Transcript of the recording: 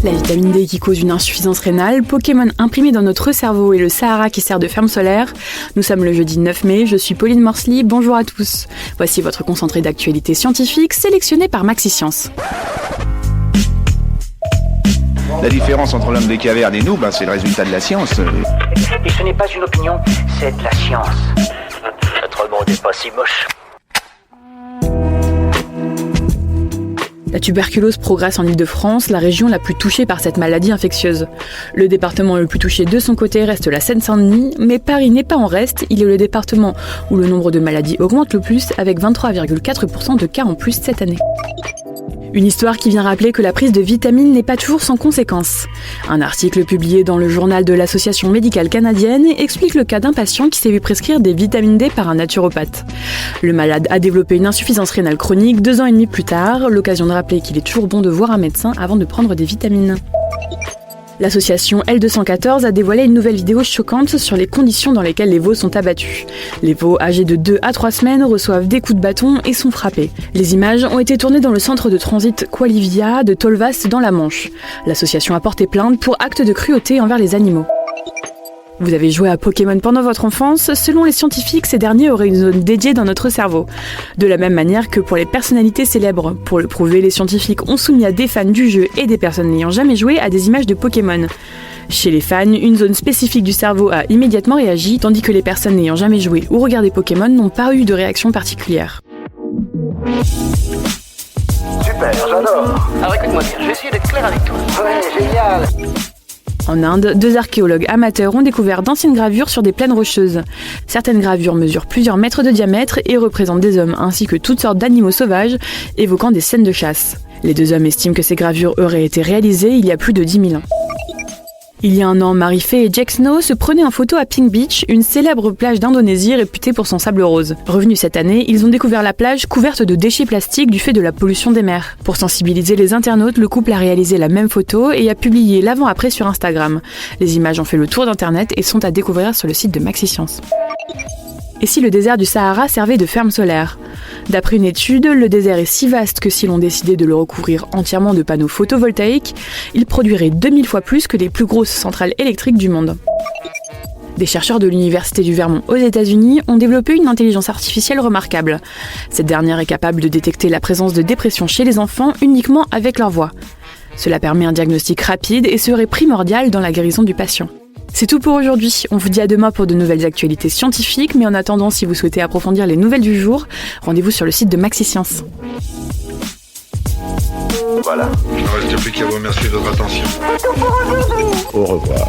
La vitamine D qui cause une insuffisance rénale, Pokémon imprimé dans notre cerveau et le Sahara qui sert de ferme solaire. Nous sommes le jeudi 9 mai, je suis Pauline Morsley, bonjour à tous. Voici votre concentré d'actualité scientifique sélectionné par Maxi Science. La différence entre l'homme des cavernes et nous, c'est le résultat de la science. Et ce n'est pas une opinion, c'est de la science. Notre monde n'est pas si moche. La tuberculose progresse en Île-de-France, la région la plus touchée par cette maladie infectieuse. Le département le plus touché de son côté reste la Seine-Saint-Denis, mais Paris n'est pas en reste, il est le département où le nombre de maladies augmente le plus, avec 23,4% de cas en plus cette année. Une histoire qui vient rappeler que la prise de vitamines n'est pas toujours sans conséquences. Un article publié dans le journal de l'Association médicale canadienne explique le cas d'un patient qui s'est vu prescrire des vitamines D par un naturopathe. Le malade a développé une insuffisance rénale chronique 2 ans et demi plus tard, l'occasion de rappeler qu'il est toujours bon de voir un médecin avant de prendre des vitamines. L'association L214 a dévoilé une nouvelle vidéo choquante sur les conditions dans lesquelles les veaux sont abattus. Les veaux âgés de 2 à 3 semaines reçoivent des coups de bâton et sont frappés. Les images ont été tournées dans le centre de transit Qualivia de Tolvas dans la Manche. L'association a porté plainte pour acte de cruauté envers les animaux. Vous avez joué à Pokémon pendant votre enfance, selon les scientifiques, ces derniers auraient une zone dédiée dans notre cerveau. De la même manière que pour les personnalités célèbres. Pour le prouver, les scientifiques ont soumis à des fans du jeu et des personnes n'ayant jamais joué à des images de Pokémon. Chez les fans, une zone spécifique du cerveau a immédiatement réagi, tandis que les personnes n'ayant jamais joué ou regardé Pokémon n'ont pas eu de réaction particulière. Super, j'adore. Alors écoute-moi bien, je vais essayer d'être clair avec toi. Ouais, génial. En Inde, 2 archéologues amateurs ont découvert d'anciennes gravures sur des plaines rocheuses. Certaines gravures mesurent plusieurs mètres de diamètre et représentent des hommes ainsi que toutes sortes d'animaux sauvages, évoquant des scènes de chasse. Les 2 hommes estiment que ces gravures auraient été réalisées il y a plus de 10 000 ans. Il y a un an, Mary Faye et Jack Snow se prenaient en photo à Pink Beach, une célèbre plage d'Indonésie réputée pour son sable rose. Revenus cette année, ils ont découvert la plage couverte de déchets plastiques du fait de la pollution des mers. Pour sensibiliser les internautes, le couple a réalisé la même photo et a publié l'avant-après sur Instagram. Les images ont fait le tour d'internet et sont à découvrir sur le site de Maxi Science. Et si le désert du Sahara servait de ferme solaire ? D'après une étude, le désert est si vaste que si l'on décidait de le recouvrir entièrement de panneaux photovoltaïques, il produirait 2000 fois plus que les plus grosses centrales électriques du monde. Des chercheurs de l'université du Vermont aux États-Unis ont développé une intelligence artificielle remarquable. Cette dernière est capable de détecter la présence de dépression chez les enfants uniquement avec leur voix. Cela permet un diagnostic rapide et serait primordial dans la guérison du patient. C'est tout pour aujourd'hui, on vous dit à demain pour de nouvelles actualités scientifiques, mais en attendant, si vous souhaitez approfondir les nouvelles du jour, rendez-vous sur le site de Maxi Science. Voilà. Il ne reste plus qu'à vous remercier de votre attention. Au revoir.